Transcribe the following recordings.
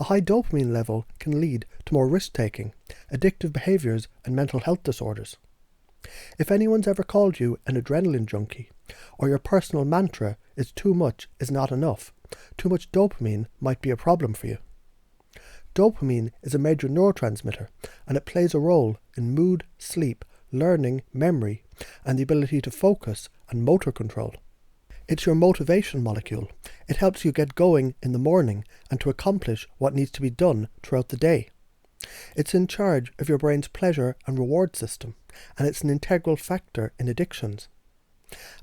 A high dopamine level can lead to more risk-taking, addictive behaviours and mental health disorders. If anyone's ever called you an adrenaline junkie, or your personal mantra is too much is not enough, too much dopamine might be a problem for you. Dopamine is a major neurotransmitter, and it plays a role in mood, sleep, learning, memory, and the ability to focus and motor control. It's your motivation molecule. It helps you get going in the morning and to accomplish what needs to be done throughout the day. It's in charge of your brain's pleasure and reward system, and it's an integral factor in addictions.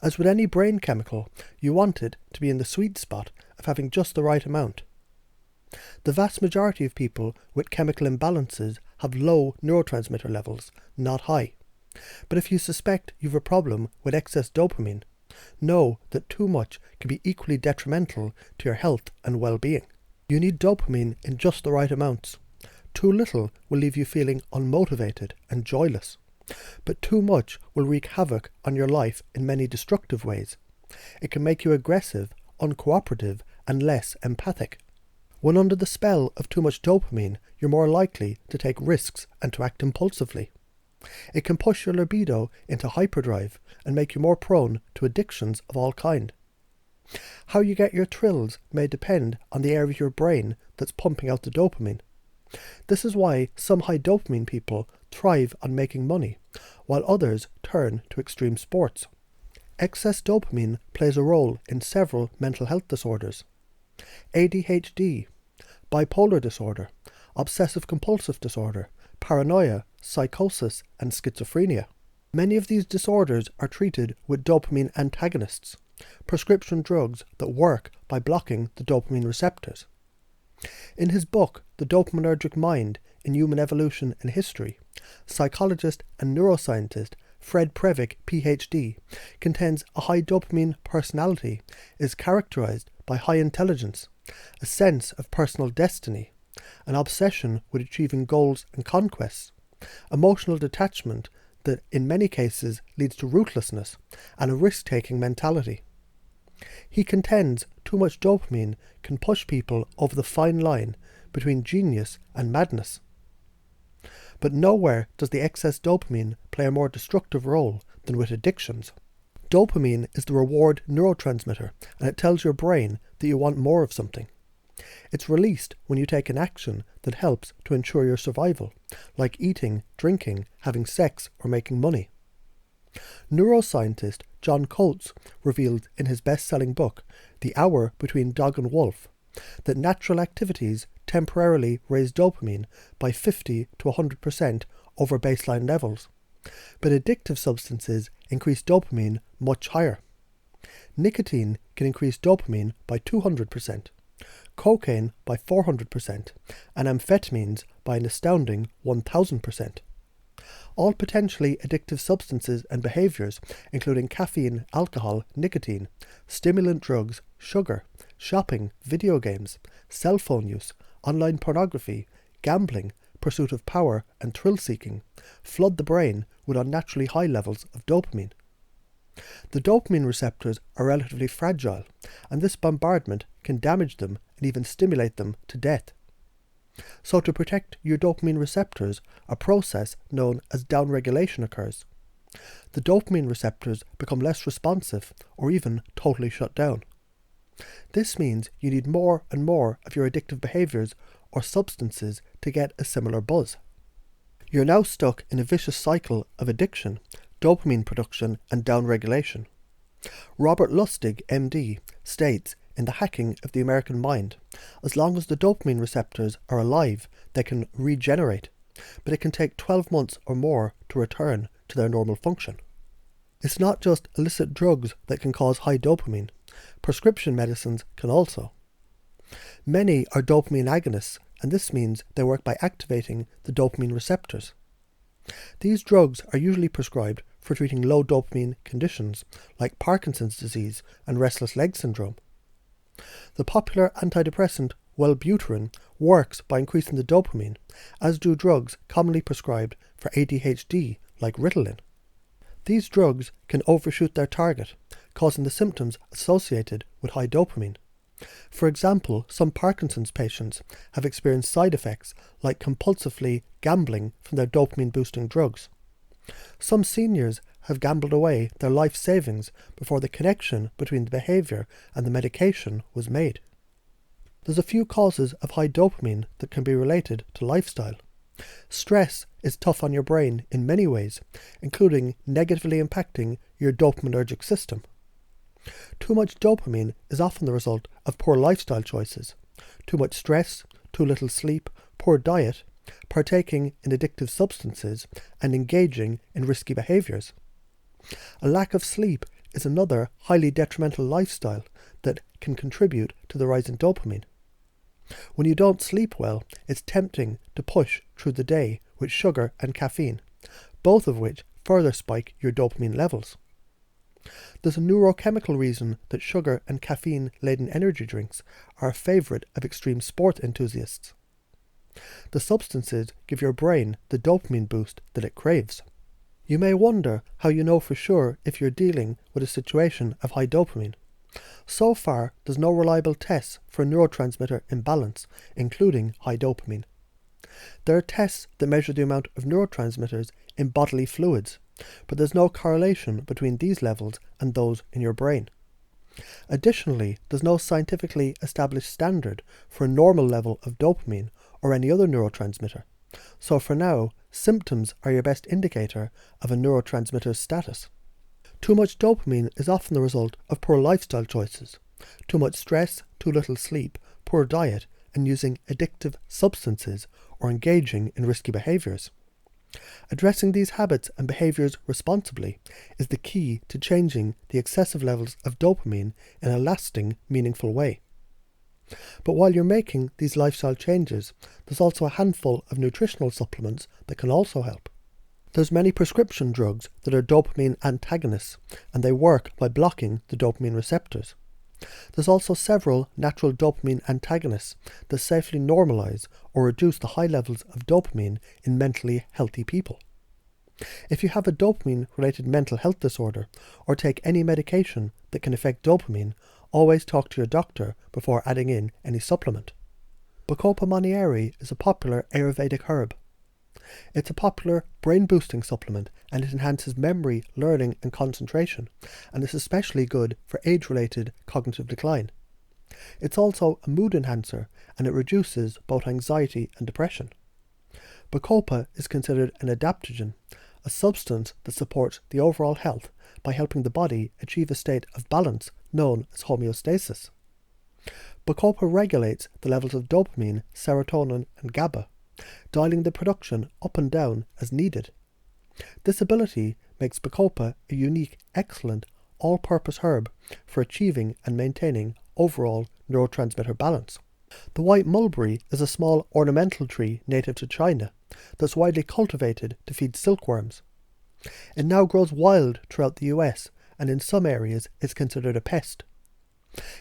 As with any brain chemical, you want it to be in the sweet spot of having just the right amount. The vast majority of people with chemical imbalances have low neurotransmitter levels, not high. But if you suspect you have a problem with excess dopamine, know that too much can be equally detrimental to your health and well-being. You need dopamine in just the right amounts. Too little will leave you feeling unmotivated and joyless, but too much will wreak havoc on your life in many destructive ways. It can make you aggressive, uncooperative, and less empathic. When under the spell of too much dopamine, you're more likely to take risks and to act impulsively. It can push your libido into hyperdrive and make you more prone to addictions of all kind. How you get your thrills may depend on the area of your brain that's pumping out the dopamine. This is why some high dopamine people thrive on making money, while others turn to extreme sports. Excess dopamine plays a role in several mental health disorders. ADHD, bipolar disorder, obsessive-compulsive disorder, paranoia, psychosis, and schizophrenia. Many of these disorders are treated with dopamine antagonists, prescription drugs that work by blocking the dopamine receptors. In his book, The Dopaminergic Mind in Human Evolution and History, psychologist and neuroscientist Fred Previck, PhD, contends a high dopamine personality is characterized by high intelligence, a sense of personal destiny, an obsession with achieving goals and conquests, emotional detachment that in many cases leads to ruthlessness, and a risk-taking mentality. He contends too much dopamine can push people over the fine line between genius and madness. But nowhere does the excess dopamine play a more destructive role than with addictions. Dopamine is the reward neurotransmitter, and it tells your brain that you want more of something. It's released when you take an action that helps to ensure your survival, like eating, drinking, having sex, or making money. Neuroscientist John Coates revealed in his best-selling book, The Hour Between Dog and Wolf, that natural activities temporarily raise dopamine by 50 to 100% over baseline levels, but addictive substances increase dopamine much higher. Nicotine can increase dopamine by 200%, cocaine by 400%, and amphetamines by an astounding 1000%. All potentially addictive substances and behaviours, including caffeine, alcohol, nicotine, stimulant drugs, sugar, shopping, video games, cell phone use, online pornography, gambling, pursuit of power, and thrill-seeking, flood the brain with unnaturally high levels of dopamine. The dopamine receptors are relatively fragile, and this bombardment can damage them and even stimulate them to death. So to protect your dopamine receptors, a process known as downregulation occurs. The dopamine receptors become less responsive or even totally shut down. This means you need more and more of your addictive behaviours or substances to get a similar buzz. You're now stuck in a vicious cycle of addiction, dopamine production and downregulation. Robert Lustig, MD, states in The Hacking of the American Mind, as long as the dopamine receptors are alive, they can regenerate, but it can take 12 months or more to return to their normal function. It's not just illicit drugs that can cause high dopamine. Prescription medicines can also. Many are dopamine agonists, and this means they work by activating the dopamine receptors. These drugs are usually prescribed for treating low dopamine conditions like Parkinson's disease and restless leg syndrome. The popular antidepressant Wellbutrin works by increasing the dopamine, as do drugs commonly prescribed for ADHD like Ritalin. These drugs can overshoot their target, causing the symptoms associated with high dopamine. For example, some Parkinson's patients have experienced side effects like compulsively gambling from their dopamine-boosting drugs. Some seniors have gambled away their life savings before the connection between the behaviour and the medication was made. There's a few causes of high dopamine that can be related to lifestyle. Stress is tough on your brain in many ways, including negatively impacting your dopaminergic system. Too much dopamine is often the result of poor lifestyle choices. Too much stress, too little sleep, poor diet, partaking in addictive substances, and engaging in risky behaviours. A lack of sleep is another highly detrimental lifestyle that can contribute to the rise in dopamine. When you don't sleep well, it's tempting to push through the day with sugar and caffeine, both of which further spike your dopamine levels. There's a neurochemical reason that sugar and caffeine-laden energy drinks are a favourite of extreme sport enthusiasts. The substances give your brain the dopamine boost that it craves. You may wonder how you know for sure if you're dealing with a situation of high dopamine. So far, there's no reliable tests for neurotransmitter imbalance, including high dopamine. There are tests that measure the amount of neurotransmitters in bodily fluids, but there's no correlation between these levels and those in your brain. Additionally, there's no scientifically established standard for a normal level of dopamine or any other neurotransmitter. So for now, symptoms are your best indicator of a neurotransmitter's status. Too much dopamine is often the result of poor lifestyle choices. Too much stress, too little sleep, poor diet, and using addictive substances or engaging in risky behaviours. Addressing these habits and behaviours responsibly is the key to changing the excessive levels of dopamine in a lasting, meaningful way. But while you're making these lifestyle changes, there's also a handful of nutritional supplements that can also help. There's many prescription drugs that are dopamine antagonists, and they work by blocking the dopamine receptors. There's also several natural dopamine antagonists that safely normalise or reduce the high levels of dopamine in mentally healthy people. If you have a dopamine-related mental health disorder or take any medication that can affect dopamine, always talk to your doctor before adding in any supplement. Bacopa monnieri is a popular Ayurvedic herb. It's a popular brain-boosting supplement, and it enhances memory, learning and concentration, and is especially good for age-related cognitive decline. It's also a mood enhancer, and it reduces both anxiety and depression. Bacopa is considered an adaptogen, a substance that supports the overall health by helping the body achieve a state of balance known as homeostasis. Bacopa regulates the levels of dopamine, serotonin and GABA, dialing the production up and down as needed. This ability makes Bacopa a unique, excellent, all-purpose herb for achieving and maintaining overall neurotransmitter balance. The white mulberry is a small ornamental tree native to China that's widely cultivated to feed silkworms. It now grows wild throughout the US, and in some areas is considered a pest.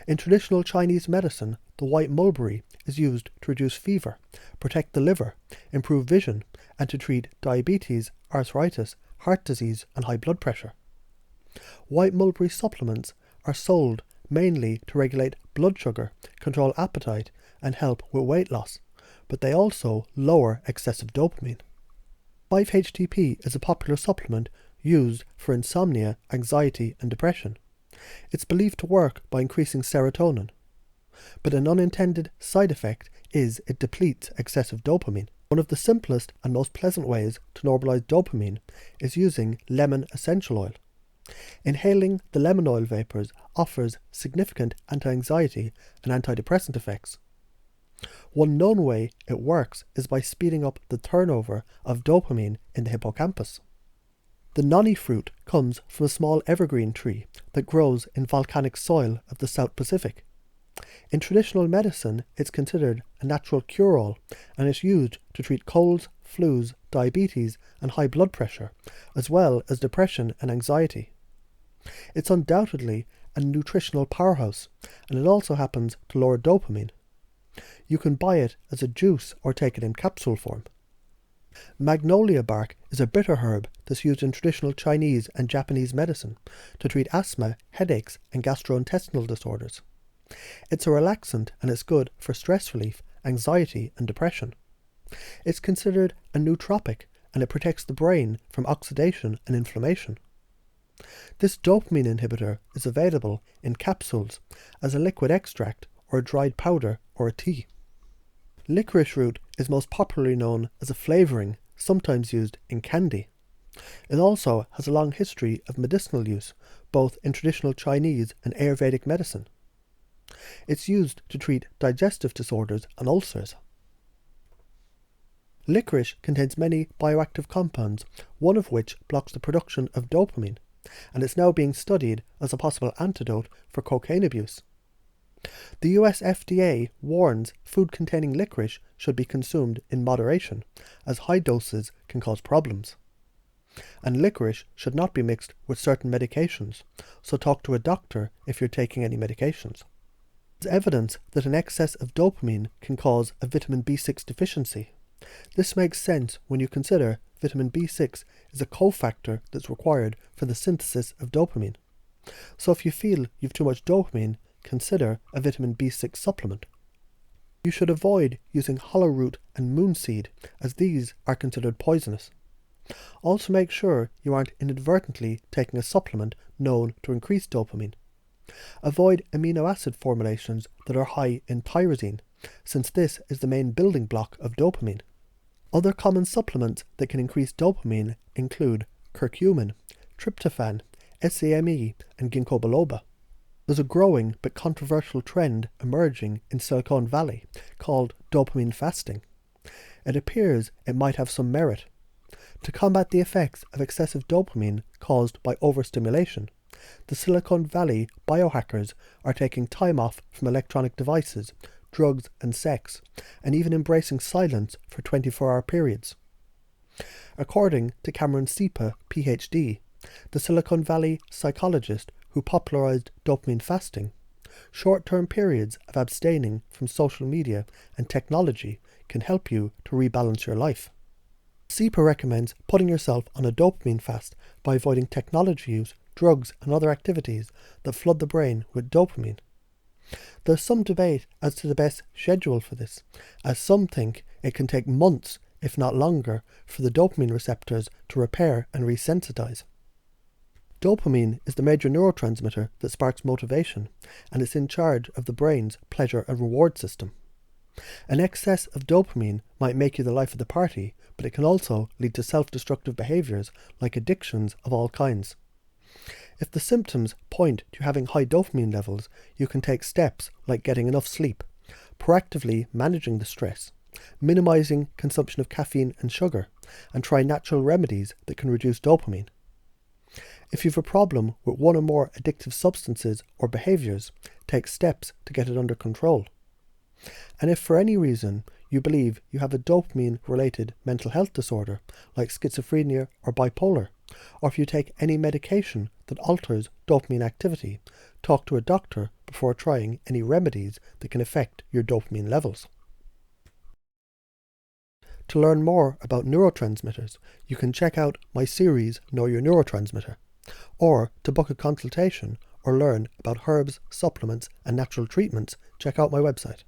In traditional Chinese medicine, the white mulberry is used to reduce fever, protect the liver, improve vision, and to treat diabetes, arthritis, heart disease, and high blood pressure. White mulberry supplements are sold mainly to regulate blood sugar, control appetite, and help with weight loss, but they also lower excessive dopamine. 5-HTP is a popular supplement used for insomnia, anxiety, and depression. It's believed to work by increasing serotonin, but an unintended side effect is it depletes excessive dopamine. One of the simplest and most pleasant ways to normalize dopamine is using lemon essential oil. Inhaling the lemon oil vapors offers significant anti-anxiety and antidepressant effects. One known way it works is by speeding up the turnover of dopamine in the hippocampus. The Noni Fruit comes from a small evergreen tree that grows in volcanic soil of the South Pacific. In traditional medicine, it's considered a natural cure-all, and is used to treat colds, flus, diabetes and high blood pressure, as well as depression and anxiety. It's undoubtedly a nutritional powerhouse, and it also happens to lower dopamine. You can buy it as a juice or take it in capsule form. Magnolia Bark is a bitter herb that's used in traditional Chinese and Japanese medicine to treat asthma, headaches and gastrointestinal disorders. It's a relaxant and it's good for stress relief, anxiety and depression. It's considered a nootropic and it protects the brain from oxidation and inflammation. This dopamine inhibitor is available in capsules, as a liquid extract or a dried powder or a tea. Licorice root is most popularly known as a flavouring, sometimes used in candy. It also has a long history of medicinal use, both in traditional Chinese and Ayurvedic medicine. It's used to treat digestive disorders and ulcers. Licorice contains many bioactive compounds, one of which blocks the production of dopamine, and it's now being studied as a possible antidote for cocaine abuse. The US FDA warns food containing licorice should be consumed in moderation, as high doses can cause problems. And licorice should not be mixed with certain medications, so talk to a doctor if you're taking any medications. There's evidence that an excess of dopamine can cause a vitamin B6 deficiency. This makes sense when you consider vitamin B6 is a cofactor that's required for the synthesis of dopamine. So if you feel you've too much dopamine, consider a vitamin B6 supplement. You should avoid using hollow root and moonseed, as these are considered poisonous. Also make sure you aren't inadvertently taking a supplement known to increase dopamine. Avoid amino acid formulations that are high in tyrosine, since this is the main building block of dopamine. Other common supplements that can increase dopamine include curcumin, tryptophan, SAMe, and ginkgo biloba. There's a growing but controversial trend emerging in Silicon Valley called dopamine fasting. It appears it might have some merit. To combat the effects of excessive dopamine caused by overstimulation, the Silicon Valley biohackers are taking time off from electronic devices, drugs and sex, and even embracing silence for 24-hour periods. According to Cameron Sepa, PhD, the Silicon Valley psychologist who popularized dopamine fasting, short-term periods of abstaining from social media and technology can help you to rebalance your life. Sepa recommends putting yourself on a dopamine fast by avoiding technology use, drugs and other activities that flood the brain with dopamine. There's some debate as to the best schedule for this, as some think it can take months, if not longer, for the dopamine receptors to repair and resensitize. Dopamine is the major neurotransmitter that sparks motivation, and it's in charge of the brain's pleasure and reward system. An excess of dopamine might make you the life of the party, but it can also lead to self-destructive behaviours like addictions of all kinds. If the symptoms point to having high dopamine levels, you can take steps like getting enough sleep, proactively managing the stress, minimizing consumption of caffeine and sugar, and try natural remedies that can reduce dopamine. If you have a problem with one or more addictive substances or behaviours, take steps to get it under control. And if for any reason you believe you have a dopamine-related mental health disorder like schizophrenia or bipolar, or if you take any medication that alters dopamine activity, talk to a doctor before trying any remedies that can affect your dopamine levels. To learn more about neurotransmitters, you can check out my series Know Your Neurotransmitter, or to book a consultation or learn about herbs, supplements and natural treatments, check out my website.